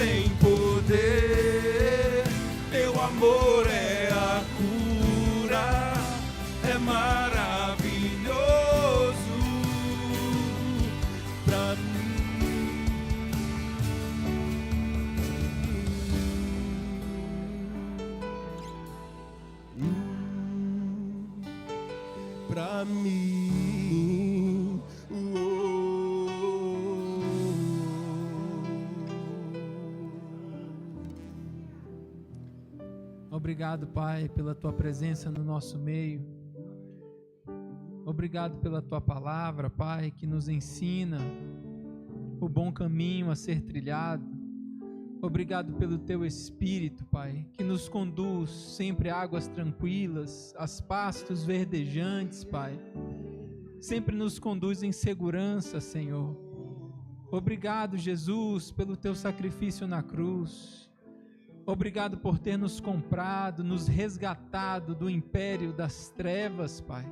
tem poder, teu amor é a cura, é maravilhoso pra mim. Pra mim. Obrigado, Pai, pela Tua presença no nosso meio. Obrigado pela Tua palavra, Pai, que nos ensina o bom caminho a ser trilhado. Obrigado pelo Teu Espírito, Pai, que nos conduz sempre a águas tranquilas, a pastos verdejantes, Pai. Sempre nos conduz em segurança, Senhor. Obrigado, Jesus, pelo Teu sacrifício na cruz. Obrigado por ter nos comprado, nos resgatado do império das trevas, Pai,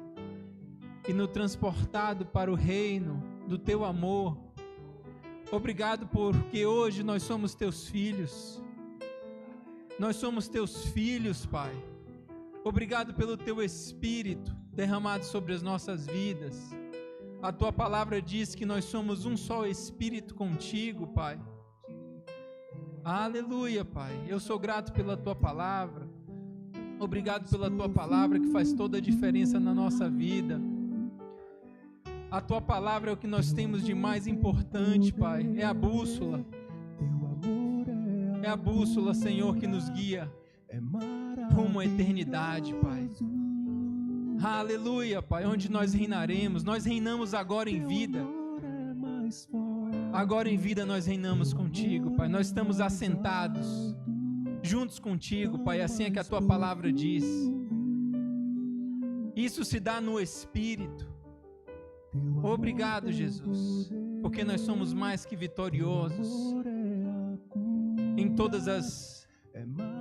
e nos transportado para o reino do Teu amor. Obrigado porque hoje nós somos Teus filhos. Nós somos Teus filhos, Pai. Obrigado pelo Teu Espírito derramado sobre as nossas vidas. A Tua palavra diz que nós somos um só Espírito contigo, Pai. Aleluia, Pai. Eu sou grato pela Tua palavra. Obrigado pela Tua palavra que faz toda a diferença na nossa vida. A Tua palavra é o que nós temos de mais importante, Pai. É a bússola. É a bússola, Senhor, que nos guia rumo à eternidade, Pai. Aleluia, Pai. Onde nós reinaremos. Nós reinamos agora em vida. Agora em vida nós reinamos contigo, Pai. Nós estamos assentados juntos contigo, Pai. Assim é que a Tua palavra diz. Isso se dá no Espírito. Obrigado, Jesus, porque nós somos mais que vitoriosos em todas as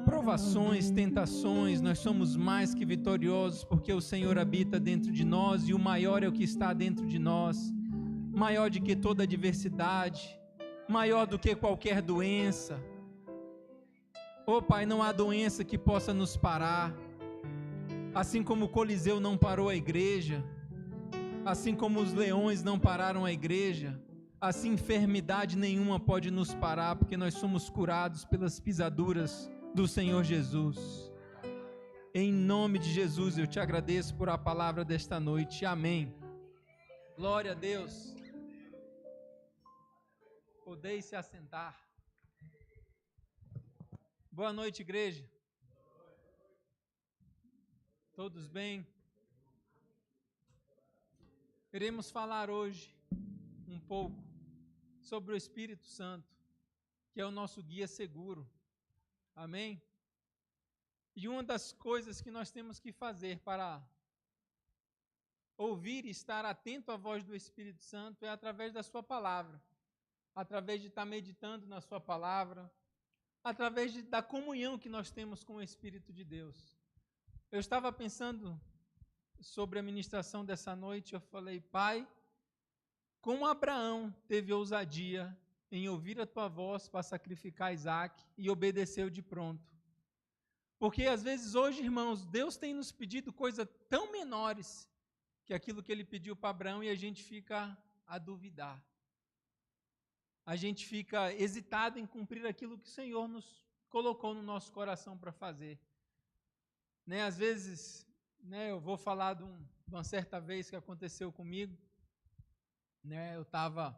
provações, tentações. Nós somos mais que vitoriosos porque o Senhor habita dentro de nós e o maior é o que está dentro de nós. Maior do que toda adversidade, maior do que qualquer doença. Oh, Pai, não há doença que possa nos parar. Assim como o Coliseu não parou a igreja, assim como os leões não pararam a igreja, assim enfermidade nenhuma pode nos parar, porque nós somos curados pelas pisaduras do Senhor Jesus. Em nome de Jesus, eu te agradeço por a palavra desta noite. Amém. Glória a Deus. Podeis se assentar. Boa noite, igreja. Todos bem? Iremos falar hoje um pouco sobre o Espírito Santo, que é o nosso guia seguro. Amém? E uma das coisas que nós temos que fazer para ouvir e estar atento à voz do Espírito Santo é através da sua palavra. Através de estar meditando na sua palavra, através da comunhão que nós temos com o Espírito de Deus. Eu estava pensando sobre a ministração dessa noite, eu falei, Pai, como Abraão teve ousadia em ouvir a Tua voz para sacrificar Isaac e obedeceu de pronto. Porque às vezes hoje, irmãos, Deus tem nos pedido coisas tão menores que aquilo que Ele pediu para Abraão e a gente fica a duvidar. A gente fica hesitado em cumprir aquilo que o Senhor nos colocou no nosso coração para fazer. Né? Às vezes, né, eu vou falar de uma certa vez que aconteceu comigo. Né, eu estava...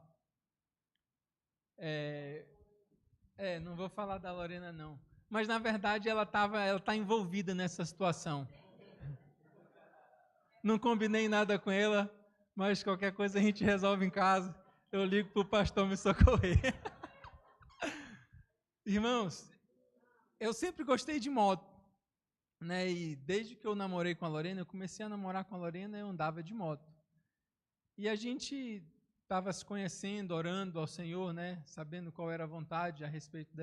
não vou falar da Lorena, não. Mas, na verdade, ela está envolvida nessa situação. Não combinei nada com ela, mas qualquer coisa a gente resolve em casa. Eu ligo para o pastor me socorrer. Irmãos, eu sempre gostei de moto, né? E desde que eu namorei com a Lorena, eu comecei a namorar com a Lorena, eu andava de moto. E a gente estava se conhecendo, orando ao Senhor, né? Sabendo qual era a vontade a respeito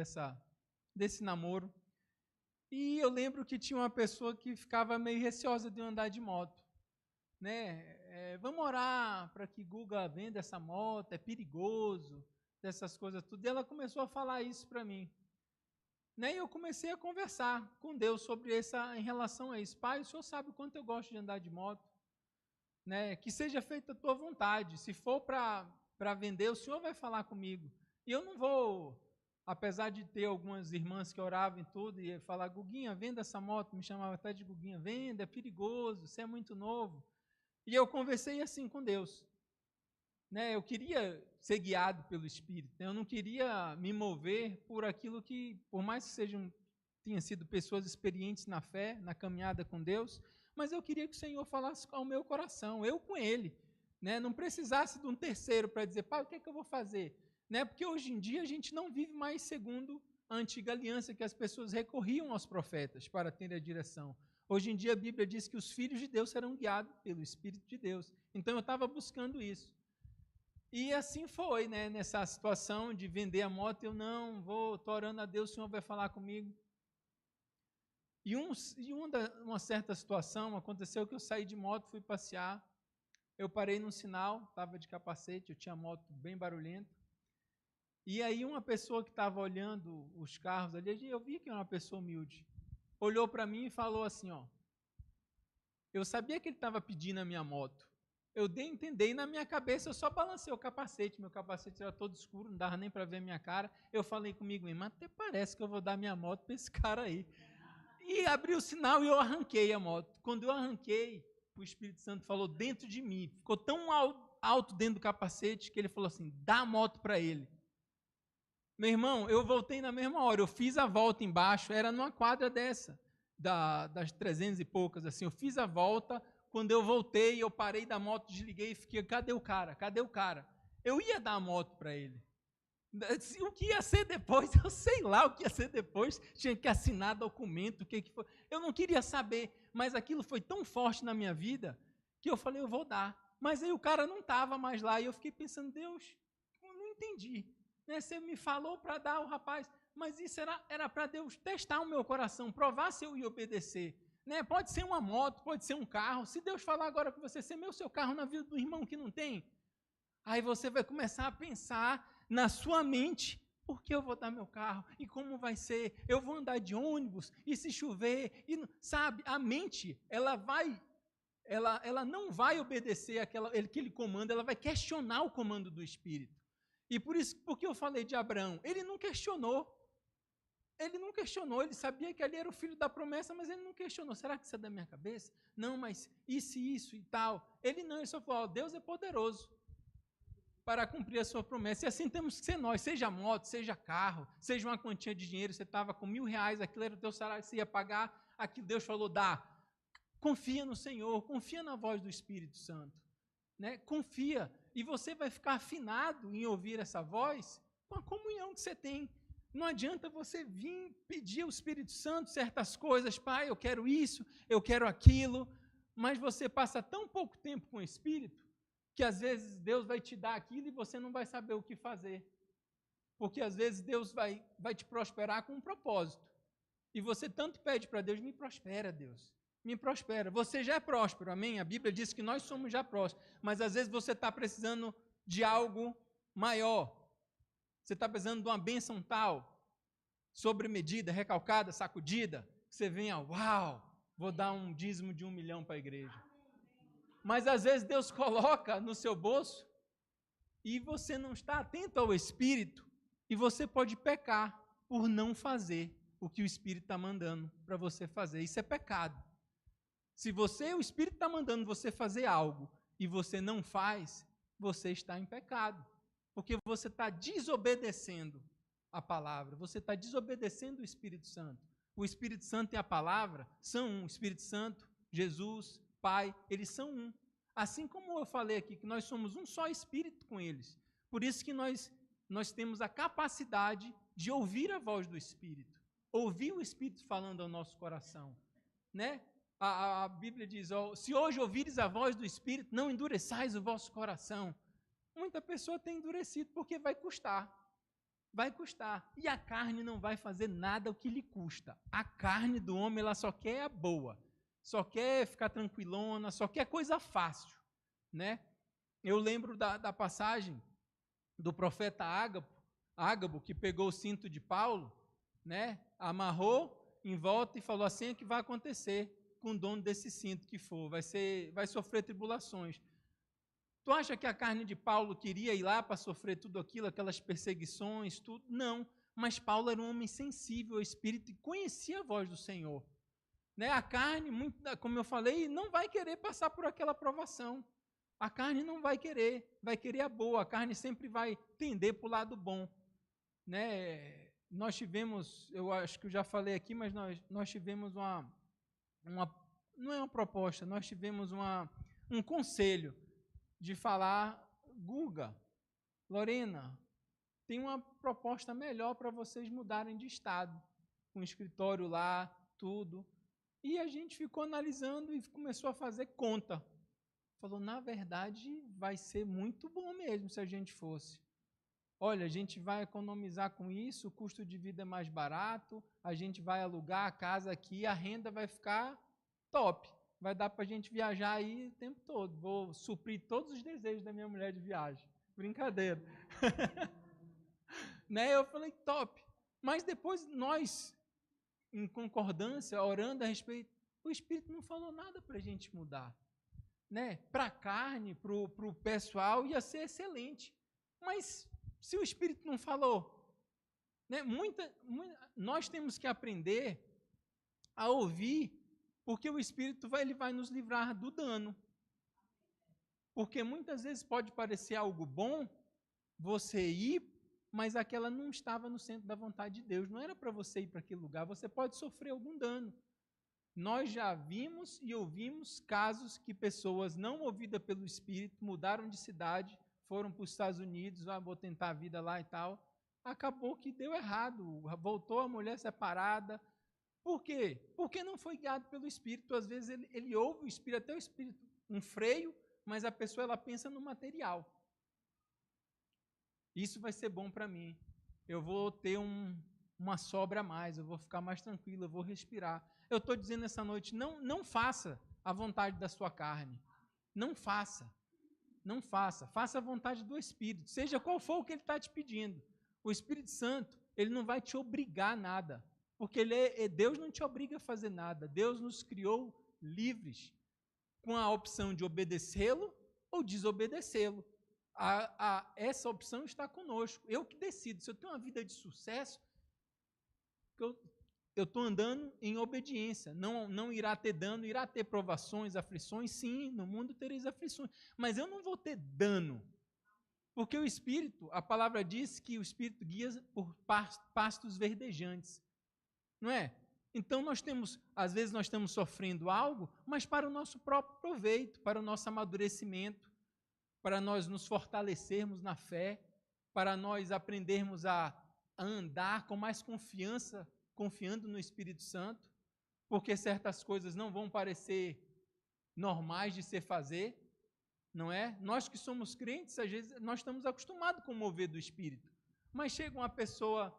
desse namoro. E eu lembro que tinha uma pessoa que ficava meio receosa de eu andar de moto. Né? Vamos orar para que Guga venda essa moto, é perigoso, dessas coisas tudo. E ela começou a falar isso para mim. Né? E eu comecei a conversar com Deus sobre em relação a isso. Pai, o Senhor sabe o quanto eu gosto de andar de moto. Né? Que seja feita a tua vontade. Se for para vender, o Senhor vai falar comigo. E eu não vou, apesar de ter algumas irmãs que oravam e tudo, e falar, Guguinha, venda essa moto, me chamava até de Guguinha, venda, é perigoso, você é muito novo. E eu conversei assim com Deus. Né? Eu queria ser guiado pelo Espírito, né? Eu não queria me mover por aquilo que, por mais que tenham sido pessoas experientes na fé, na caminhada com Deus, mas eu queria que o Senhor falasse ao meu coração, eu com Ele, né? Não precisasse de um terceiro para dizer, pai, o que é que eu vou fazer? Né? Porque hoje em dia a gente não vive mais segundo a antiga aliança, que as pessoas recorriam aos profetas para ter a direção. Hoje em dia a Bíblia diz que os filhos de Deus serão guiados pelo Espírito de Deus. Então eu estava buscando isso. E assim foi, né? Nessa situação de vender a moto, eu não vou, estou orando a Deus, o Senhor vai falar comigo. E uma certa situação aconteceu que eu saí de moto, fui passear, eu parei num sinal, estava de capacete, eu tinha moto bem barulhenta, e aí uma pessoa que estava olhando os carros ali, eu vi que era uma pessoa humilde, olhou para mim e falou assim, ó, eu sabia que ele estava pedindo a minha moto, eu dei a entender, e na minha cabeça eu só balancei o capacete, meu capacete era todo escuro, não dava nem para ver a minha cara, eu falei comigo mesmo, até parece que eu vou dar minha moto para esse cara aí. E abri o sinal e eu arranquei a moto. Quando eu arranquei, o Espírito Santo falou dentro de mim, ficou tão alto dentro do capacete, que ele falou assim, dá a moto para ele. Meu irmão, eu voltei na mesma hora, eu fiz a volta embaixo, era numa quadra dessa, das 300 e poucas, assim, eu fiz a volta. Quando eu voltei, eu parei da moto, desliguei e fiquei, cadê o cara? Cadê o cara? Eu ia dar a moto para ele. O que ia ser depois, eu sei lá o que ia ser depois, tinha que assinar documento, o que foi. Eu não queria saber, mas aquilo foi tão forte na minha vida, que eu falei, eu vou dar. Mas aí o cara não estava mais lá, e eu fiquei pensando, Deus, eu não entendi. Né? Você me falou para dar o rapaz, mas isso era para Deus testar o meu coração, provar se eu ia obedecer. Né? Pode ser uma moto, pode ser um carro. Se Deus falar agora com você, semeia o seu carro na vida do irmão que não tem, aí você vai começar a pensar na sua mente, por que eu vou dar meu carro? E como vai ser? Eu vou andar de ônibus? E se chover? E, sabe, a mente, ela não vai obedecer aquele comando, ela vai questionar o comando do Espírito. E por isso, porque eu falei de Abraão, ele não questionou. Ele não questionou, ele sabia que ali era o filho da promessa, mas ele não questionou, será que isso é da minha cabeça? Não, mas isso e tal. Ele só falou, Deus é poderoso para cumprir a sua promessa. E assim temos que ser nós, seja moto, seja carro, seja uma quantia de dinheiro, você estava com R$1.000, aquilo era o teu salário, você ia pagar, aquilo Deus falou, dá. Confia no Senhor, confia na voz do Espírito Santo. Né? Confia, e você vai ficar afinado em ouvir essa voz com a comunhão que você tem. Não adianta você vir pedir ao Espírito Santo certas coisas, pai, eu quero isso, eu quero aquilo, mas você passa tão pouco tempo com o Espírito, que às vezes Deus vai te dar aquilo e você não vai saber o que fazer. Porque às vezes Deus vai te prosperar com um propósito. E você tanto pede para Deus, me prospera, Deus. Me prospera. Você já é próspero, amém? A Bíblia diz que nós somos já prósperos. Mas às vezes você está precisando de algo maior. Você está precisando de uma bênção tal, sobre medida, recalcada, sacudida. Você venha, uau, vou dar um dízimo de 1 milhão para a igreja. Mas às vezes Deus coloca no seu bolso e você não está atento ao Espírito e você pode pecar por não fazer o que o Espírito está mandando para você fazer. Isso é pecado. Se o Espírito está mandando você fazer algo e você não faz, você está em pecado. Porque você está desobedecendo a palavra, você está desobedecendo o Espírito Santo. O Espírito Santo e a palavra são um. O Espírito Santo, Jesus, Pai, eles são um. Assim como eu falei aqui, que nós somos um só Espírito com eles. Por isso que nós temos a capacidade de ouvir a voz do Espírito. Ouvir o Espírito falando ao nosso coração. Né? A Bíblia diz, se hoje ouvires a voz do Espírito, não endureçais o vosso coração. Muita pessoa tem endurecido porque vai custar. Vai custar. E a carne não vai fazer nada o que lhe custa. A carne do homem, ela só quer a boa. Só quer ficar tranquilona, só quer coisa fácil, né? Eu lembro da passagem do profeta Ágabo, Ágabo, que pegou o cinto de Paulo, né, amarrou em volta e falou assim é que vai acontecer com o dono desse cinto que for, vai sofrer tribulações. Tu acha que a carne de Paulo queria ir lá para sofrer tudo aquilo, aquelas perseguições, tudo? Não, mas Paulo era um homem sensível ao Espírito e conhecia a voz do Senhor. Né? A carne, muito, como eu falei, não vai querer passar por aquela provação. A carne não vai querer a boa, a carne sempre vai tender para o lado bom. Né? Nós tivemos, eu acho que eu já falei aqui, mas nós tivemos uma não é uma proposta, nós tivemos um conselho de falar, Guga, Lorena, tem uma proposta melhor para vocês mudarem de estado, com escritório lá, tudo. E a gente ficou analisando e começou a fazer conta. Falou, na verdade, vai ser muito bom mesmo se a gente fosse. Olha, a gente vai economizar com isso, o custo de vida é mais barato, a gente vai alugar a casa aqui, a renda vai ficar top. Vai dar para a gente viajar aí o tempo todo. Vou suprir todos os desejos da minha mulher de viagem. Brincadeira. Né? Eu falei, top. Mas depois nós, em concordância, orando a respeito, o Espírito não falou nada para a gente mudar. Né? Para a carne, para o pessoal, ia ser excelente. Mas se o Espírito não falou, né? Nós temos que aprender a ouvir, porque o Espírito ele vai nos livrar do dano. Porque muitas vezes pode parecer algo bom você ir, mas aquela não estava no centro da vontade de Deus. Não era para você ir para aquele lugar, você pode sofrer algum dano. Nós já vimos e ouvimos casos que pessoas não movidas pelo Espírito mudaram de cidade, foram para os Estados Unidos, vou tentar a vida lá e tal. Acabou que deu errado, voltou a mulher separada. Por quê? Porque não foi guiado pelo Espírito. Às vezes ele ouve o Espírito, até o Espírito, um freio, mas a pessoa ela pensa no material. Isso vai ser bom para mim. Eu vou ter uma sobra a mais, eu vou ficar mais tranquilo, eu vou respirar. Eu estou dizendo essa noite, não faça a vontade da sua carne. Não faça. Não faça. Faça a vontade do Espírito, seja qual for o que ele está te pedindo. O Espírito Santo, ele não vai te obrigar a nada. Porque Deus não te obriga a fazer nada. Deus nos criou livres, com a opção de obedecê-lo ou desobedecê-lo. Essa opção está conosco. Eu que decido. Se eu tenho uma vida de sucesso, eu estou andando em obediência. Não irá ter dano, irá ter provações, aflições. Sim, no mundo tereis aflições. Mas eu não vou ter dano. Porque o Espírito, a palavra diz que o Espírito guia por pastos verdejantes. Não é? Então às vezes nós estamos sofrendo algo, mas para o nosso próprio proveito, para o nosso amadurecimento, para nós nos fortalecermos na fé, para nós aprendermos a andar com mais confiança, confiando no Espírito Santo, porque certas coisas não vão parecer normais de se fazer, não é? Nós que somos crentes, às vezes nós estamos acostumados com o mover do Espírito, mas chega uma pessoa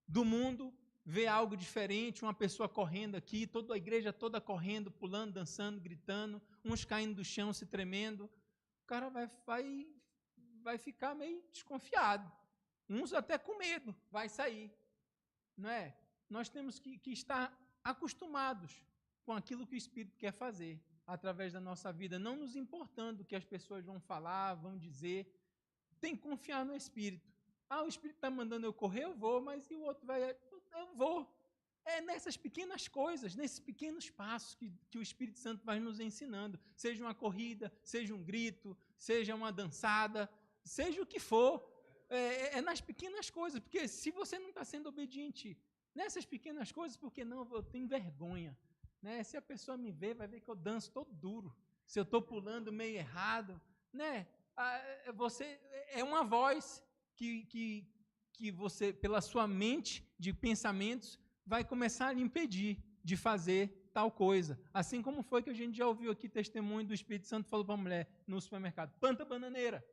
do mundo, vê algo diferente, uma pessoa correndo aqui, toda a igreja toda correndo, pulando, dançando, gritando, uns caindo do chão, se tremendo, o cara vai ficar meio desconfiado, uns até com medo, vai sair, não é? Nós temos que estar acostumados com aquilo que o Espírito quer fazer através da nossa vida, não nos importando o que as pessoas vão falar, vão dizer, tem que confiar no Espírito. O Espírito está mandando eu correr, eu vou, mas e o outro vai? Eu vou. É nessas pequenas coisas, nesses pequenos passos que o Espírito Santo vai nos ensinando. Seja uma corrida, seja um grito, seja uma dançada, seja o que for. É nas pequenas coisas, porque se você não está sendo obediente nessas pequenas coisas, porque não, eu tenho vergonha. Né? Se a pessoa me ver, vai ver que eu danço todo duro. Se eu estou pulando meio errado. Né? Você é uma voz que você, pela sua mente de pensamentos, vai começar a lhe impedir de fazer tal coisa. Assim como foi que a gente já ouviu aqui testemunho do Espírito Santo falou para a mulher no supermercado, planta bananeira.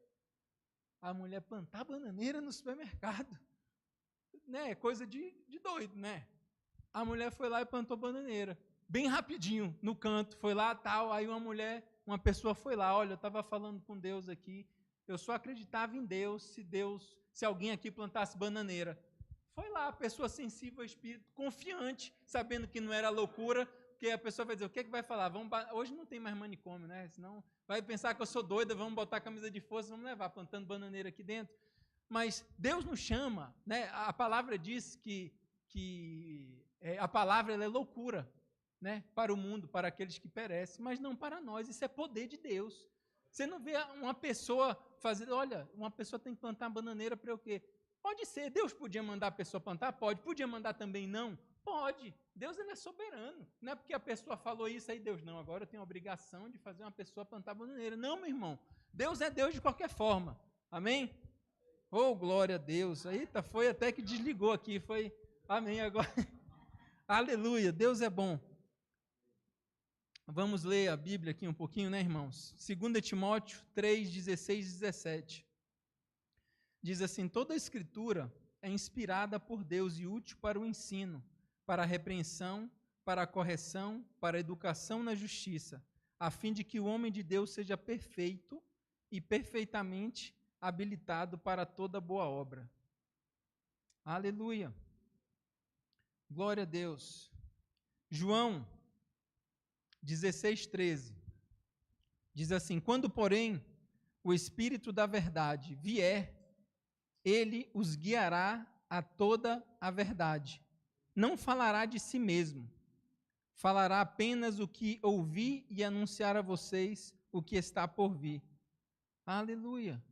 A mulher plantar bananeira no supermercado. Né? Coisa de doido, né? A mulher foi lá e plantou bananeira. Bem rapidinho, no canto, foi lá, tal, aí uma pessoa foi lá, olha, eu estava falando com Deus aqui, eu só acreditava em Deus se alguém aqui plantasse bananeira. Foi lá, a pessoa sensível ao Espírito, confiante, sabendo que não era loucura, porque a pessoa vai dizer, o que é que vai falar? Hoje não tem mais manicômio, né? Senão vai pensar que eu sou doida, vamos botar a camisa de força, vamos levar, plantando bananeira aqui dentro. Mas Deus nos chama, né? A palavra diz que a palavra ela é loucura, né? Para o mundo, para aqueles que perecem, mas não para nós, isso é poder de Deus. Você não vê uma pessoa fazendo, olha, uma pessoa tem que plantar bananeira para o quê? Pode ser, Deus podia mandar a pessoa plantar? Pode. Podia mandar também não? Pode. Deus ele é soberano. Não é porque a pessoa falou isso aí, Deus, não, agora eu tenho a obrigação de fazer uma pessoa plantar bananeira. Não, meu irmão. Deus é Deus de qualquer forma. Amém? Oh, glória a Deus. Eita, foi até que desligou aqui. Foi, amém, agora. Aleluia, Deus é bom. Vamos ler a Bíblia aqui um pouquinho, né, irmãos? 2 Timóteo 3, 16 e 17. Diz assim, toda a Escritura é inspirada por Deus e útil para o ensino, para a repreensão, para a correção, para a educação na justiça, a fim de que o homem de Deus seja perfeito e perfeitamente habilitado para toda boa obra. Aleluia. Glória a Deus. João 16:13 diz assim, quando, porém, o Espírito da verdade vier, ele os guiará a toda a verdade. Não falará de si mesmo, falará apenas o que ouvi e anunciar a vocês o que está por vir. Aleluia.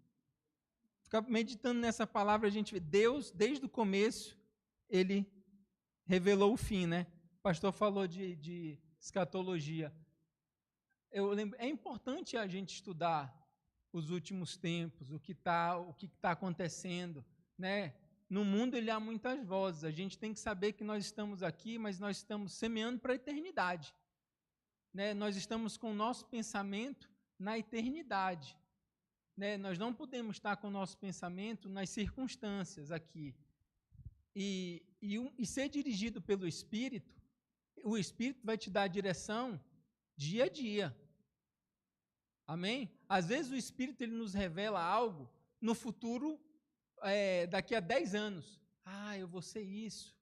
Ficar meditando nessa palavra, a gente vê Deus, desde o começo, ele revelou o fim, né? O pastor falou de escatologia. Eu lembro, é importante a gente estudar os últimos tempos, o que está acontecendo, né? No mundo ele há muitas vozes, a gente tem que saber que nós estamos aqui, mas nós estamos semeando para a eternidade, né? Nós estamos com o nosso pensamento na eternidade, né? Nós não podemos estar com o nosso pensamento nas circunstâncias aqui, e ser dirigido pelo Espírito, o Espírito vai te dar a direção dia a dia. Amém? Às vezes o Espírito ele nos revela algo no futuro, daqui a 10 anos. Eu vou ser isso.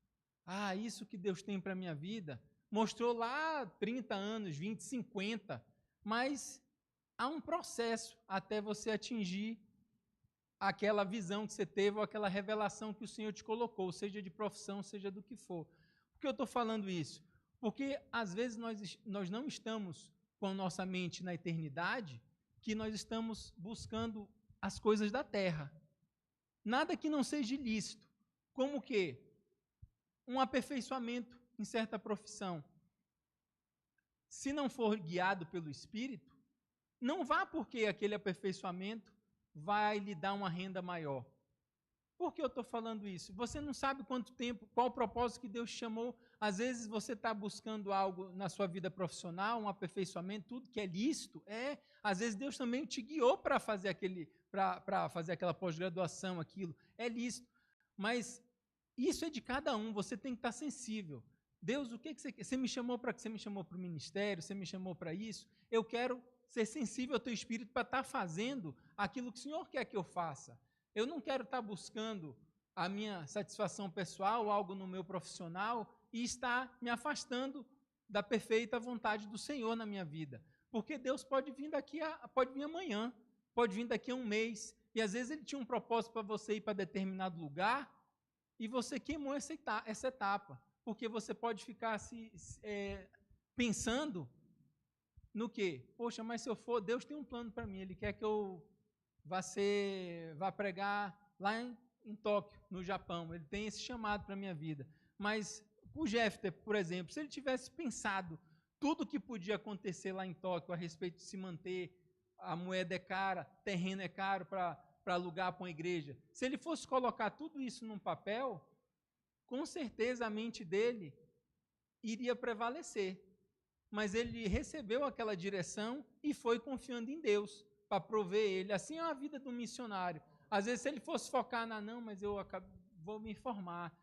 Isso que Deus tem para a minha vida. Mostrou lá 30 anos, 20, 50. Mas há um processo até você atingir aquela visão que você teve ou aquela revelação que o Senhor te colocou, seja de profissão, seja do que for. Por que eu estou falando isso? Porque às vezes nós não estamos com a nossa mente na eternidade, que nós estamos buscando as coisas da terra. Nada que não seja ilícito. Como que? Um aperfeiçoamento em certa profissão. Se não for guiado pelo Espírito, não vá porque aquele aperfeiçoamento vai lhe dar uma renda maior. Por que eu estou falando isso? Você não sabe quanto tempo, qual o propósito que Deus chamou. Às vezes você está buscando algo na sua vida profissional, um aperfeiçoamento, tudo que é lícito. Às vezes Deus também te guiou para fazer aquela pós-graduação, aquilo. É lícito. Mas isso é de cada um, você tem que estar sensível. Deus, o que você quer? Você me chamou para o ministério, você me chamou para isso. Eu quero ser sensível ao teu espírito para estar fazendo aquilo que o Senhor quer que eu faça. Eu não quero estar buscando a minha satisfação pessoal, algo no meu profissional, e estar me afastando da perfeita vontade do Senhor na minha vida. Porque Deus pode vir pode vir amanhã, pode vir daqui a um mês, e às vezes Ele tinha um propósito para você ir para determinado lugar, e você queimou essa etapa, porque você pode ficar pensando no quê? Poxa, mas se eu for, Deus tem um plano para mim, Ele quer que eu vá pregar lá em Tóquio, no Japão. Ele tem esse chamado para a minha vida. Mas o Jefter, por exemplo, se ele tivesse pensado tudo que podia acontecer lá em Tóquio a respeito de se manter, a moeda é cara, terreno é caro para alugar para uma igreja, se ele fosse colocar tudo isso num papel, com certeza a mente dele iria prevalecer. Mas ele recebeu aquela direção e foi confiando em Deus para prover ele. Assim é a vida do missionário. Às vezes, se ele fosse focar mas eu vou me formar,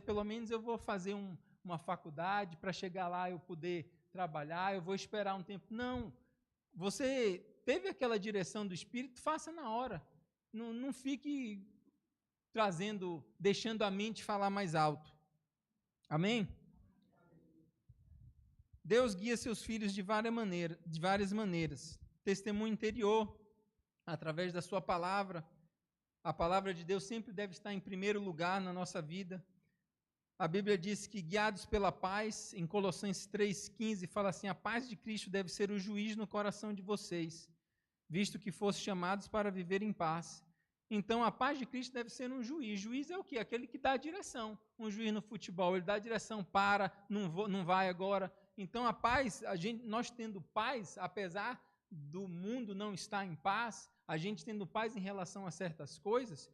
pelo menos eu vou fazer uma faculdade para chegar lá eu poder trabalhar, eu vou esperar um tempo. Não, você teve aquela direção do Espírito, faça na hora. Não fique deixando a mente falar mais alto. Amém? Deus guia seus filhos de várias maneiras. Testemunho interior, através da sua palavra. A palavra de Deus sempre deve estar em primeiro lugar na nossa vida. A Bíblia diz que guiados pela paz, em Colossenses 3,15, fala assim: a paz de Cristo deve ser o juiz no coração de vocês, visto que fossem chamados para viver em paz. Então, a paz de Cristo deve ser um juiz. Juiz é o quê? Aquele que dá a direção. Um juiz no futebol, ele dá a direção, não vai agora. Então, a paz, nós tendo paz, apesar do mundo não estar em paz, a gente tendo paz em relação a certas coisas,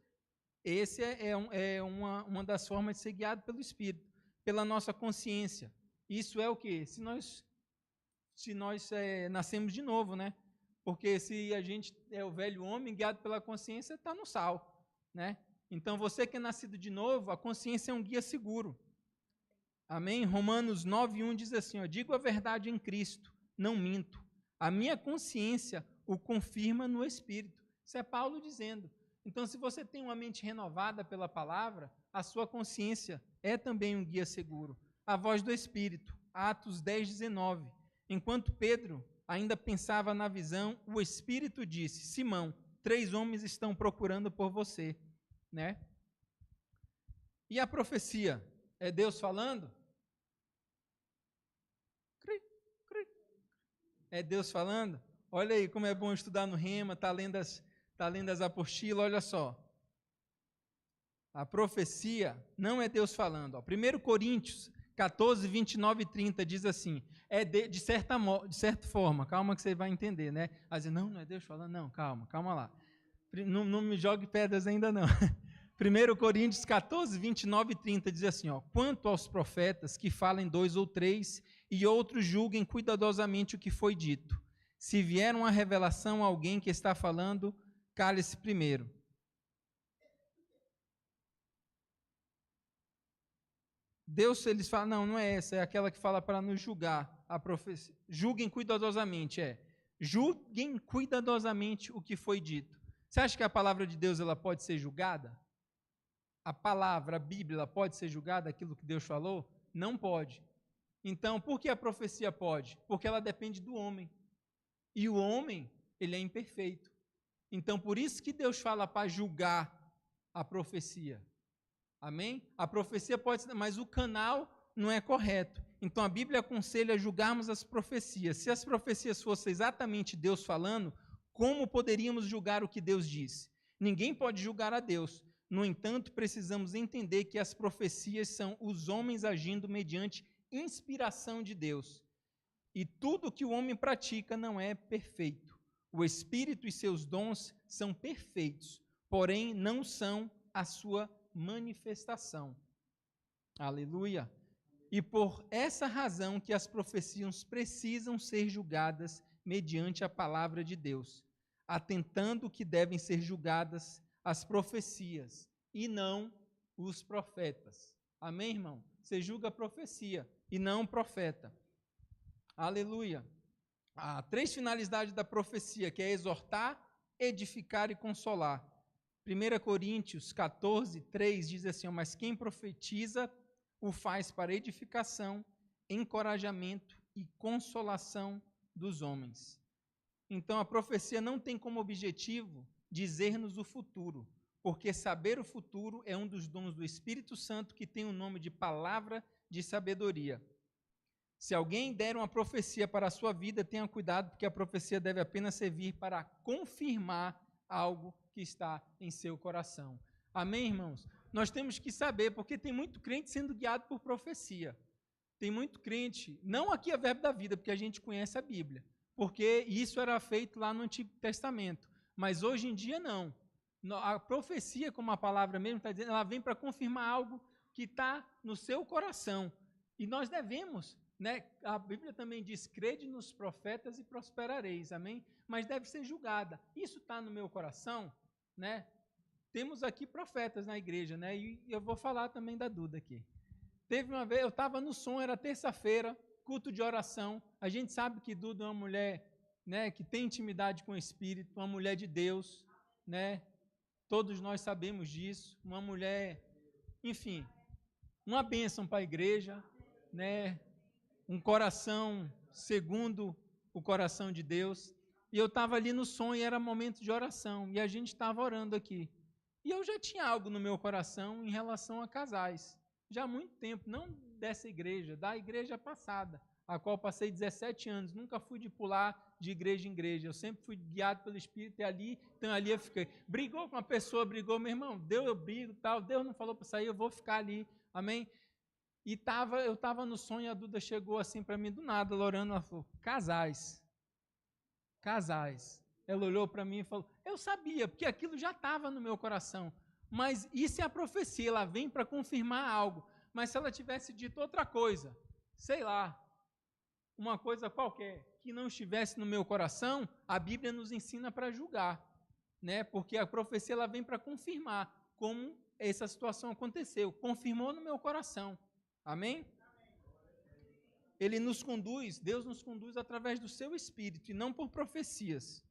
esse é uma das formas de ser guiado pelo Espírito, pela nossa consciência. Isso é o quê? Se nós nascemos de novo, né? Porque se a gente é o velho homem guiado pela consciência, está no sal, né? Então, você que é nascido de novo, a consciência é um guia seguro. Amém? Romanos 9:1 diz assim, ó: digo a verdade em Cristo, não minto. A minha consciência o confirma no Espírito. Isso é Paulo dizendo. Então, se você tem uma mente renovada pela palavra, a sua consciência é também um guia seguro. A voz do Espírito, Atos 10:19. Enquanto Pedro ainda pensava na visão, o Espírito disse: Simão, 3 homens estão procurando por você, né? E a profecia? É Deus falando? É Deus falando? Olha aí como é bom estudar no Rema, tá lendo as apostilas, olha só. A profecia não é Deus falando. 1 Coríntios 14, 29 e 30 diz assim, de certa forma, calma que você vai entender, né? Aí dizer, não é Deus falando, não, calma lá. Não me jogue pedras ainda não. 1 Coríntios 14, 29 e 30 diz assim, ó, quanto aos profetas que falem 2 ou 3 e outros julguem cuidadosamente o que foi dito. Se vier uma revelação a alguém que está falando, cale-se primeiro. Deus, eles falam, não é essa, é aquela que fala para nos julgar, a profecia. Julguem cuidadosamente, julguem cuidadosamente o que foi dito. Você acha que a palavra de Deus ela pode ser julgada? A palavra, a Bíblia, ela pode ser julgada, aquilo que Deus falou? Não pode. Então, por que a profecia pode? Porque ela depende do homem. E o homem, ele é imperfeito. Então, por isso que Deus fala para julgar a profecia. Amém? A profecia pode ser, mas o canal não é correto. Então, a Bíblia aconselha a julgarmos as profecias. Se as profecias fossem exatamente Deus falando, como poderíamos julgar o que Deus disse? Ninguém pode julgar a Deus. No entanto, precisamos entender que as profecias são os homens agindo mediante inspiração de Deus. E tudo que o homem pratica não é perfeito. O Espírito e seus dons são perfeitos, porém não são a sua manifestação. Aleluia! E por essa razão que as profecias precisam ser julgadas mediante a palavra de Deus, atentando que devem ser julgadas as profecias e não os profetas. Amém, irmão? Você julga a profecia e não o profeta. Aleluia! Há 3 finalidades da profecia, que é exortar, edificar e consolar. 1 Coríntios 14, 3 diz assim, mas quem profetiza o faz para edificação, encorajamento e consolação dos homens. Então, a profecia não tem como objetivo dizer-nos o futuro, porque saber o futuro é um dos dons do Espírito Santo que tem o nome de palavra de sabedoria. Se alguém der uma profecia para a sua vida, tenha cuidado, porque a profecia deve apenas servir para confirmar algo que está em seu coração. Amém, irmãos? Nós temos que saber, porque tem muito crente sendo guiado por profecia. Tem muito crente, não aqui a Verbo da Vida, porque a gente conhece a Bíblia, porque isso era feito lá no Antigo Testamento, mas hoje em dia não. A profecia, como a palavra mesmo está dizendo, ela vem para confirmar algo que está no seu coração. E nós devemos, né? A Bíblia também diz, crede nos profetas e prosperareis, amém? Mas deve ser julgada. Isso está no meu coração, né? Temos aqui profetas na igreja, né? E eu vou falar também da Duda aqui. Teve uma vez, eu estava no som, era terça-feira, culto de oração. A gente sabe que Duda é uma mulher né, que tem intimidade com o Espírito, uma mulher de Deus, né? Todos nós sabemos disso, uma mulher, enfim, uma bênção para a igreja, né? Um coração segundo o coração de Deus. E eu estava ali no sonho, era momento de oração, e a gente estava orando aqui. E eu já tinha algo no meu coração em relação a casais, já há muito tempo, não dessa igreja, da igreja passada, a qual passei 17 anos, nunca fui de pular de igreja em igreja, eu sempre fui guiado pelo Espírito, e ali, então ali eu fiquei. Brigou com uma pessoa, brigou, meu irmão, Deus eu brigo, tal, Deus não falou para sair, eu vou ficar ali, amém? E eu estava no sonho, a Duda chegou assim para mim do nada, ela orando, ela falou, casais. Ela olhou para mim e falou, eu sabia, porque aquilo já estava no meu coração, mas isso é a profecia, ela vem para confirmar algo, mas se ela tivesse dito outra coisa, sei lá, uma coisa qualquer, que não estivesse no meu coração, a Bíblia nos ensina para julgar, né? Porque a profecia ela vem para confirmar como essa situação aconteceu, confirmou no meu coração, amém? Ele nos conduz, Deus nos conduz através do seu Espírito e não por profecias.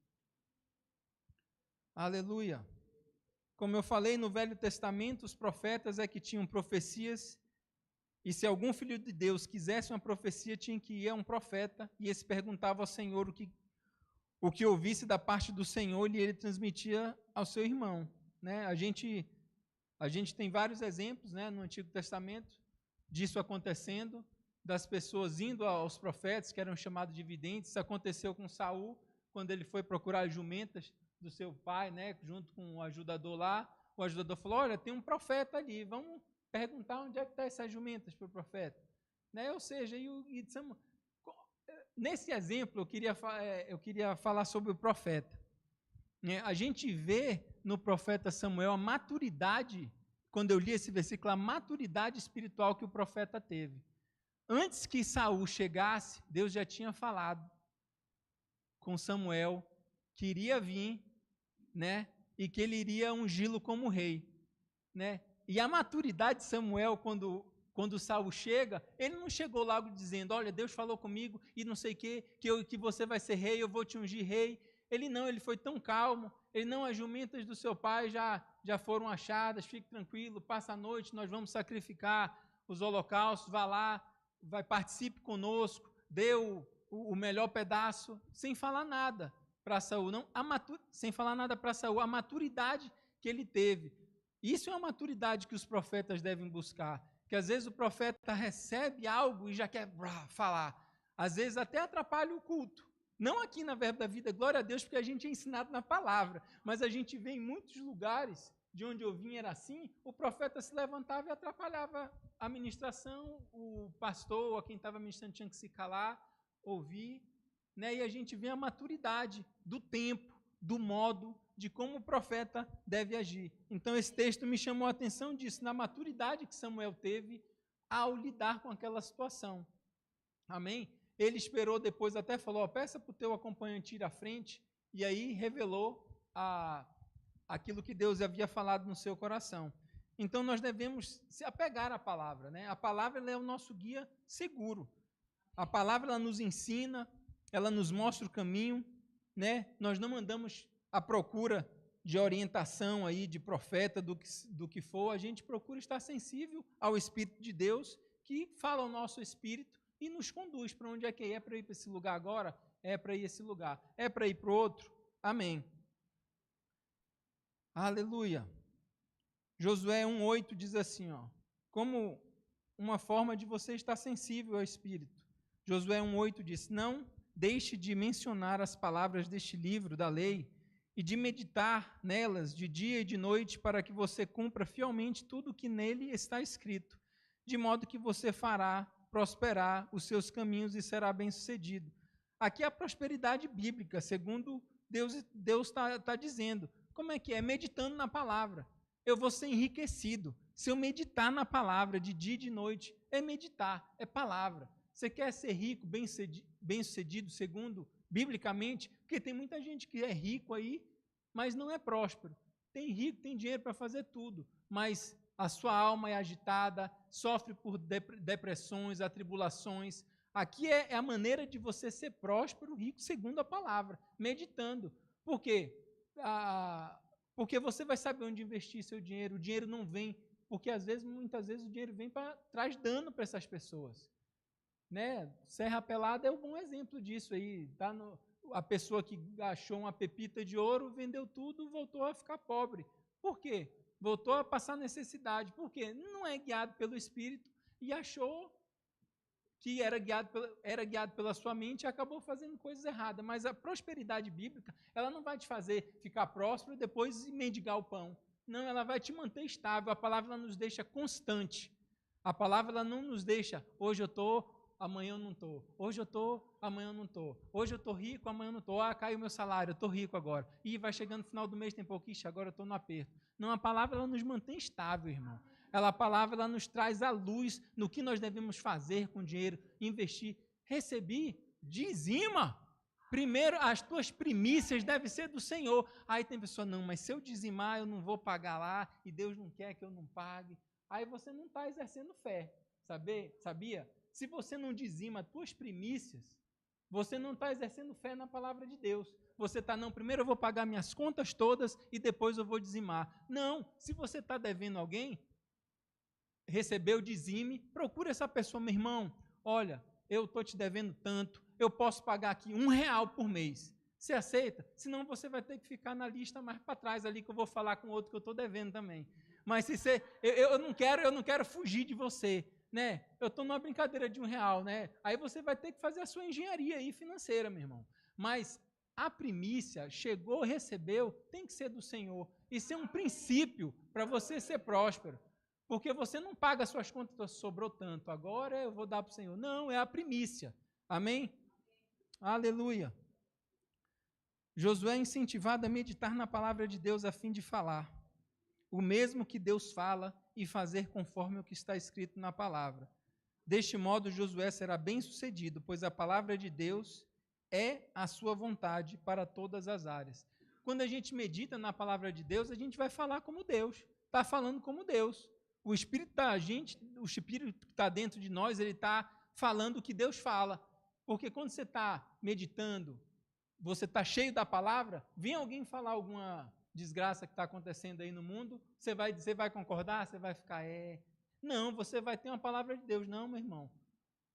Aleluia. Como eu falei, no Velho Testamento, os profetas é que tinham profecias, e se algum filho de Deus quisesse uma profecia, tinha que ir a um profeta, e esse perguntava ao Senhor o que ouvisse da parte do Senhor, e ele transmitia ao seu irmão, né? A gente tem vários exemplos, né, no Antigo Testamento disso acontecendo, das pessoas indo aos profetas, que eram chamados de videntes. Isso aconteceu com Saul, quando ele foi procurar as jumentas do seu pai, né, junto com o ajudador lá. O ajudador falou, olha, tem um profeta ali, vamos perguntar onde é que estão essas jumentas para o profeta. Né? Ou seja, nesse exemplo, eu queria falar sobre o profeta. A gente vê no profeta Samuel a maturidade, quando eu li esse versículo, a maturidade espiritual que o profeta teve. Antes que Saul chegasse, Deus já tinha falado com Samuel que iria vir, né, e que ele iria ungí-lo como rei, né? E a maturidade de Samuel, quando Saul chega, ele não chegou logo dizendo, olha, Deus falou comigo e não sei o quê, que você vai ser rei, eu vou te ungir rei. Ele foi tão calmo, as jumentas do seu pai já foram achadas, fique tranquilo, passa a noite, nós vamos sacrificar os holocaustos, vá lá, participe conosco, dê o melhor pedaço, sem falar nada para Saul, sem falar nada para Saul, a maturidade que ele teve. Isso é uma maturidade que os profetas devem buscar, que às vezes o profeta recebe algo e já quer falar, às vezes até atrapalha o culto, não aqui na Verbo da Vida, glória a Deus, porque a gente é ensinado na palavra, mas a gente vê em muitos lugares, de onde eu vim era assim, o profeta se levantava e atrapalhava a ministração, o pastor, ou quem estava ministrando tinha que se calar, ouvir, né? E a gente vê a maturidade do tempo, do modo, de como o profeta deve agir. Então esse texto me chamou a atenção disso, na maturidade que Samuel teve ao lidar com aquela situação. Amém? Ele esperou depois, até falou, peça para o teu acompanhante ir à frente, e aí revelou aquilo que Deus havia falado no seu coração. Então nós devemos se apegar à palavra, né? A palavra ela é o nosso guia seguro. A palavra ela nos ensina, ela nos mostra o caminho, né? Nós não andamos à procura de orientação aí de profeta do que for, a gente procura estar sensível ao Espírito de Deus que fala ao nosso espírito e nos conduz para onde é que é para ir para esse lugar agora, é para ir esse lugar, é para ir para o outro. Amém. Aleluia. Josué 1:8 diz assim, como uma forma de você estar sensível ao Espírito. Josué 1:8 diz, não deixe de mencionar as palavras deste livro da lei e de meditar nelas de dia e de noite para que você cumpra fielmente tudo o que nele está escrito, de modo que você fará prosperar os seus caminhos e será bem-sucedido. Aqui é a prosperidade bíblica, segundo Deus está dizendo. Como é que é? Meditando na palavra. Eu vou ser enriquecido. Se eu meditar na palavra de dia e de noite, é meditar, é palavra. Você quer ser rico, bem-sucedido, segundo, biblicamente? Porque tem muita gente que é rico aí, mas não é próspero. Tem rico, tem dinheiro para fazer tudo, mas a sua alma é agitada, sofre por depressões, atribulações, Aqui é a maneira de você ser próspero, rico, segundo a palavra, meditando. Por quê? Porque você vai saber onde investir seu dinheiro. O dinheiro não vem, porque muitas vezes o dinheiro vem para traz dano para essas pessoas. Né? Serra Pelada é um bom exemplo disso aí. Tá a pessoa que achou uma pepita de ouro, vendeu tudo, voltou a ficar pobre. Por quê? Voltou a passar necessidade. Por quê? Não é guiado pelo Espírito e achou que era guiado pela sua mente e acabou fazendo coisas erradas. Mas a prosperidade bíblica, ela não vai te fazer ficar próspero e depois mendigar o pão. Não, ela vai te manter estável. A palavra ela nos deixa constante. A palavra ela não nos deixa, hoje eu estou, amanhã eu não estou. Hoje eu estou, amanhã eu não estou. Hoje eu estou rico, amanhã eu não estou. Caiu o meu salário, eu estou rico agora. E vai chegando no final do mês, tem pouco, agora eu estou no aperto. Não, a palavra ela nos mantém estável, irmão. A palavra ela nos traz a luz no que nós devemos fazer com o dinheiro, investir. Recebi, dizima. Primeiro, as tuas primícias devem ser do Senhor. Aí tem pessoa, não, mas se eu dizimar, eu não vou pagar lá, e Deus não quer que eu não pague. Aí você não está exercendo fé, sabia? Se você não dizima as tuas primícias, você não está exercendo fé na palavra de Deus. Você está, não, primeiro eu vou pagar minhas contas todas e depois eu vou dizimar. Não, se você está devendo alguém, recebeu o dizime, procura essa pessoa, meu irmão, olha, eu estou te devendo tanto, eu posso pagar aqui R$1 por mês. Você aceita? Senão você vai ter que ficar na lista mais para trás ali, que eu vou falar com outro que eu estou devendo também. Mas se você, eu não quero fugir de você, né? Eu estou numa brincadeira de R$1, né? Aí você vai ter que fazer a sua engenharia aí financeira, meu irmão. Mas a primícia, chegou, recebeu, tem que ser do Senhor. Isso é um princípio para você ser próspero. Porque você não paga as suas contas, sobrou tanto, agora eu vou dar para o Senhor. Não, é a primícia. Amém? Aleluia. Josué é incentivado a meditar na palavra de Deus a fim de falar o mesmo que Deus fala e fazer conforme o que está escrito na palavra. Deste modo, Josué será bem-sucedido, pois a palavra de Deus é a sua vontade para todas as áreas. Quando a gente medita na palavra de Deus, a gente vai falar como Deus, está falando como Deus. O Espírito o Espírito que está dentro de nós, ele está falando o que Deus fala. Porque quando você está meditando, você está cheio da palavra, vem alguém falar alguma desgraça que está acontecendo aí no mundo, você vai concordar? Você vai ficar, Não, você vai ter uma palavra de Deus. Não, meu irmão,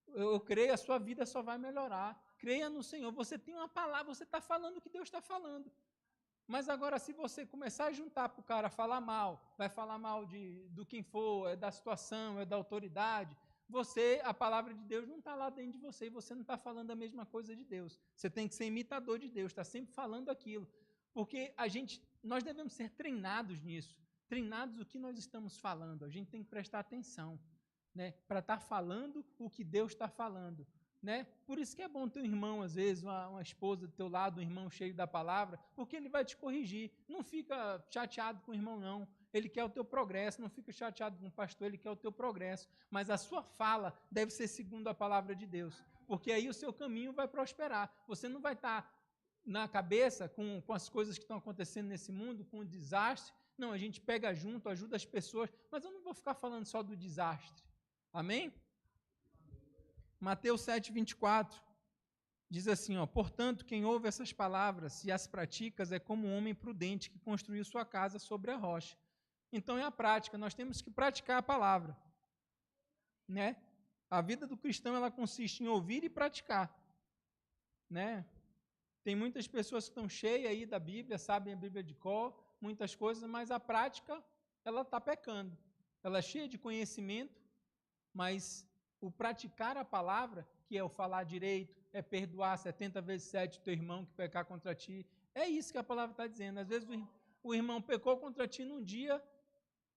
eu creio, a sua vida só vai melhorar. Creia no Senhor, você tem uma palavra, você está falando o que Deus está falando. Mas agora, se você começar a juntar para o cara falar mal, vai falar mal do quem for, é da situação, é da autoridade, a palavra de Deus não está lá dentro de você, e você não está falando a mesma coisa de Deus. Você tem que ser imitador de Deus, está sempre falando aquilo. Porque nós devemos ser treinados nisso, treinados o que nós estamos falando, a gente tem que prestar atenção, né, para estar falando o que Deus está falando. Né? Por isso que é bom ter um irmão, às vezes, uma esposa do teu lado, um irmão cheio da palavra, porque ele vai te corrigir. Não fica chateado com o irmão, não. Ele quer o teu progresso, não fica chateado com o pastor, ele quer o teu progresso. Mas a sua fala deve ser segundo a palavra de Deus, porque aí o seu caminho vai prosperar. Você não vai estar na cabeça com as coisas que estão acontecendo nesse mundo, com o desastre. Não, a gente pega junto, ajuda as pessoas, mas eu não vou ficar falando só do desastre. Amém? Mateus 7,24 diz assim, portanto, quem ouve essas palavras e as pratica é como um homem prudente que construiu sua casa sobre a rocha. Então é a prática, nós temos que praticar a palavra. Né? A vida do cristão ela consiste em ouvir e praticar. Né? Tem muitas pessoas que estão cheias aí da Bíblia, sabem a Bíblia de cor, muitas coisas, mas a prática ela está pecando. Ela é cheia de conhecimento, mas o praticar a palavra, que é o falar direito, é perdoar 70 vezes 7 o teu irmão que pecar contra ti. É isso que a palavra está dizendo. Às vezes o irmão pecou contra ti num dia,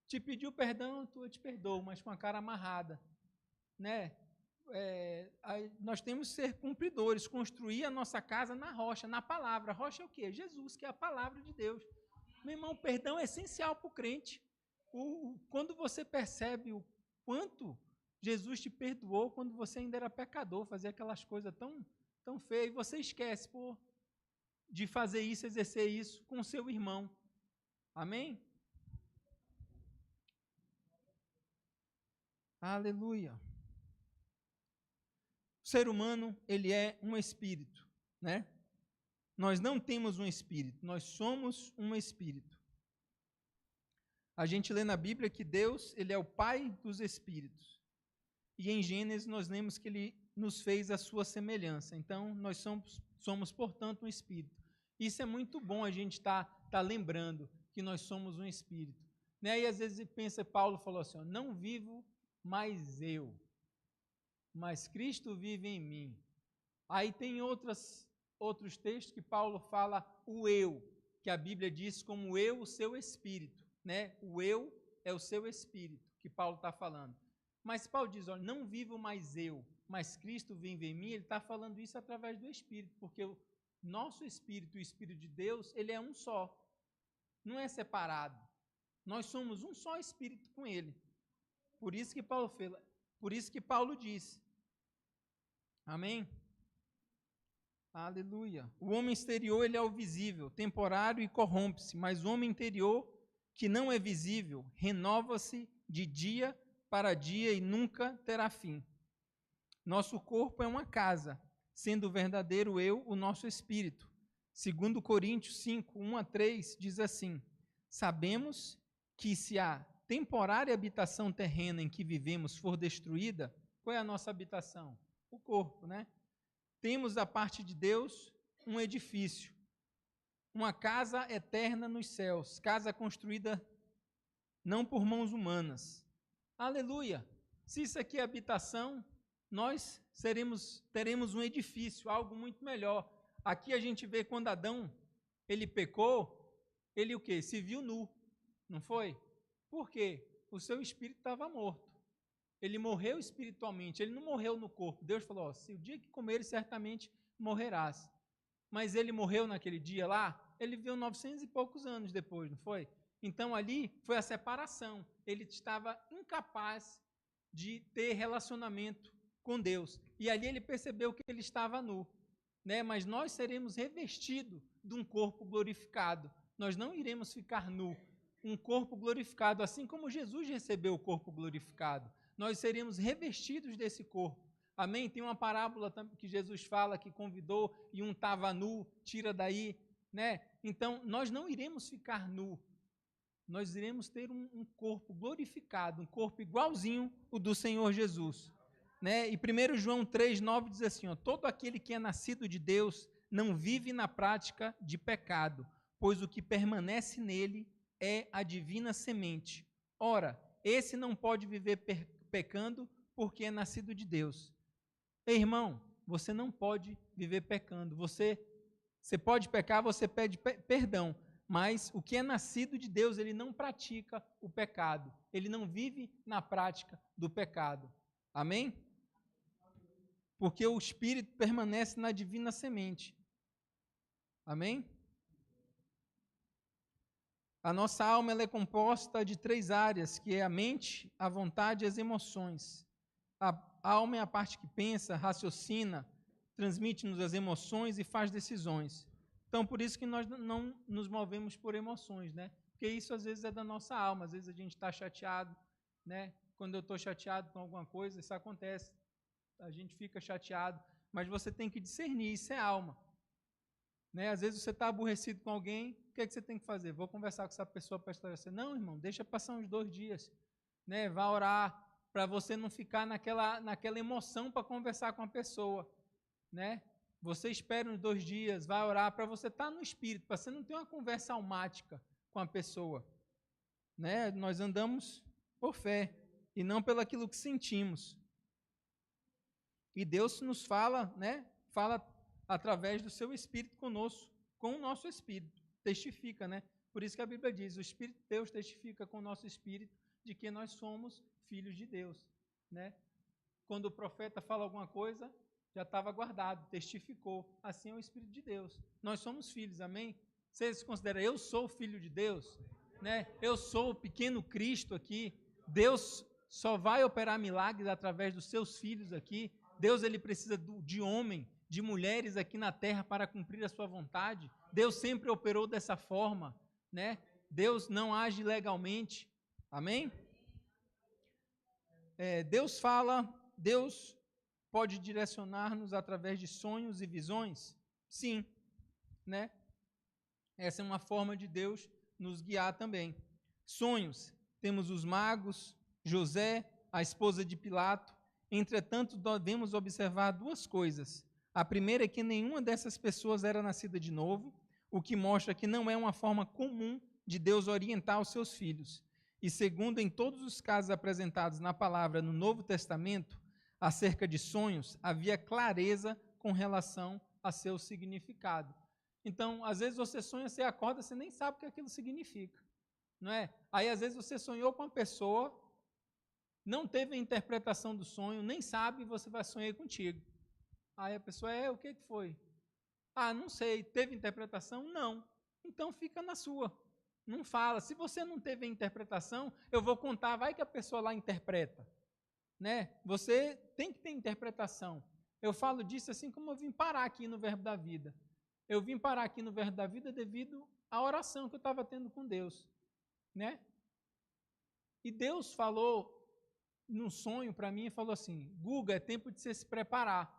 te pediu perdão, eu te perdoo, mas com a cara amarrada. Né? Nós temos que ser cumpridores, construir a nossa casa na rocha, na palavra. A rocha é o quê? Jesus, que é a palavra de Deus. Meu irmão, perdão é essencial para o crente. Quando você percebe o quanto Jesus te perdoou quando você ainda era pecador, fazia aquelas coisas tão feias, e você esquece de fazer isso, exercer isso com o seu irmão. Amém? Aleluia. ser humano, ele é um espírito, né? Nós não temos um espírito, nós somos um espírito. A gente lê na Bíblia que Deus, ele é o Pai dos espíritos. E em Gênesis nós lemos que ele nos fez a sua semelhança. Então, nós somos portanto, um espírito. Isso é muito bom a gente tá lembrando que nós somos um espírito. Né? E às vezes pensa, Paulo falou assim, ó, não vivo mais eu, mas Cristo vive em mim. Aí tem outros textos que Paulo fala o eu, que a Bíblia diz como eu, o seu espírito. Né? O eu é o seu espírito, que Paulo está falando. Mas Paulo diz, olha, não vivo mais eu, mas Cristo vive em mim. Ele está falando isso através do Espírito, porque o nosso Espírito, o Espírito de Deus, ele é um só, não é separado. Nós somos um só Espírito com Ele. Por isso que Paulo fez, por isso que Paulo diz. Amém? Aleluia. O homem exterior, ele é o visível, temporário e corrompe-se, mas o homem interior, que não é visível, renova-se de dia para dia e nunca terá fim. Nosso corpo é uma casa, sendo o verdadeiro eu o nosso espírito. 2 Coríntios 5, 1-3 diz assim, sabemos que se a temporária habitação terrena em que vivemos for destruída, qual é a nossa habitação? O corpo, né? Temos da parte de Deus um edifício, uma casa eterna nos céus, casa construída não por mãos humanas. Aleluia! Se isso aqui é habitação, nós teremos um edifício, algo muito melhor. Aqui a gente vê quando Adão, ele pecou, ele o quê? Se viu nu, não foi? Por quê? O seu espírito estava morto. Ele morreu espiritualmente, ele não morreu no corpo. Deus falou, ó, se o dia que comeres, certamente morrerás. Mas ele morreu naquele dia lá, ele viveu 900 e poucos anos depois, não foi? Então ali foi a separação. Ele estava incapaz de ter relacionamento com Deus. E ali ele percebeu que ele estava nu. Né? Mas nós seremos revestidos de um corpo glorificado. Nós não iremos ficar nu. Um corpo glorificado, assim como Jesus recebeu o corpo glorificado. Nós seremos revestidos desse corpo. Amém? Tem uma parábola que Jesus fala que convidou e um estava nu, tira daí. Né? Então, nós não iremos ficar nu. Nós iremos ter um corpo glorificado, um corpo igualzinho o do Senhor Jesus. Né? E 1 João 3,9 diz assim, ó, todo aquele que é nascido de Deus não vive na prática de pecado, pois o que permanece nele é a divina semente. Ora, esse não pode viver pecando porque é nascido de Deus. Irmão, você não pode viver pecando. Você pode pecar, você pede perdão. Mas o que é nascido de Deus, ele não pratica o pecado. Ele não vive na prática do pecado. Amém? Porque o Espírito permanece na divina semente. Amém? A nossa alma ela é composta de 3 áreas, que é a mente, a vontade e as emoções. A alma é a parte que pensa, raciocina, transmite-nos as emoções e faz decisões. Então, por isso que nós não nos movemos por emoções, né? Porque isso, às vezes, é da nossa alma. Às vezes, a gente está chateado, né? Quando eu estou chateado com alguma coisa, isso acontece. A gente fica chateado. Mas você tem que discernir, isso é alma. Né? Às vezes, você está aborrecido com alguém, o que é que você tem que fazer? Vou conversar com essa pessoa para esclarecer. Não, irmão, deixa passar uns 2 dias. Né? Vá orar para você não ficar naquela emoção para conversar com a pessoa. Né? Você espera uns 2 dias, vai orar para você estar no espírito, para você não ter uma conversa almática com a pessoa. Né? Nós andamos por fé e não pelo aquilo que sentimos. E Deus nos fala, né? Fala através do seu Espírito conosco, com o nosso Espírito. Testifica, né? Por isso que a Bíblia diz, o Espírito de Deus testifica com o nosso Espírito de que nós somos filhos de Deus. Né? Quando o profeta fala alguma coisa, já estava guardado, testificou. Assim é o Espírito de Deus. Nós somos filhos, amém? Você se considera, eu sou filho de Deus? Né? Eu sou o pequeno Cristo aqui. Deus só vai operar milagres através dos seus filhos aqui. Deus ele precisa de homem, de mulheres aqui na terra para cumprir a sua vontade. Deus sempre operou dessa forma. Né? Deus não age legalmente. Amém? Deus fala, Deus pode direcionar-nos através de sonhos e visões? Sim, né? Essa é uma forma de Deus nos guiar também. Sonhos, temos os magos, José, a esposa de Pilato. Entretanto, devemos observar duas coisas. A primeira é que nenhuma dessas pessoas era nascida de novo, o que mostra que não é uma forma comum de Deus orientar os seus filhos. E segundo, em todos os casos apresentados na palavra no Novo Testamento, acerca de sonhos, havia clareza com relação a seu significado. Então, às vezes você sonha, você acorda, você nem sabe o que aquilo significa, não é? Aí, às vezes, você sonhou com uma pessoa, não teve a interpretação do sonho, nem sabe, e você vai sonhar contigo. Aí a pessoa, o que foi? Ah, não sei, teve interpretação? Não. Então, fica na sua. Não fala. Se você não teve a interpretação, eu vou contar, vai que a pessoa lá interpreta, né? Você tem que ter interpretação. Eu falo disso assim como eu vim parar aqui no Verbo da Vida. Eu vim parar aqui no Verbo da Vida devido à oração que eu estava tendo com Deus, né? E Deus falou num sonho para mim e falou assim: Guga, é tempo de você se preparar.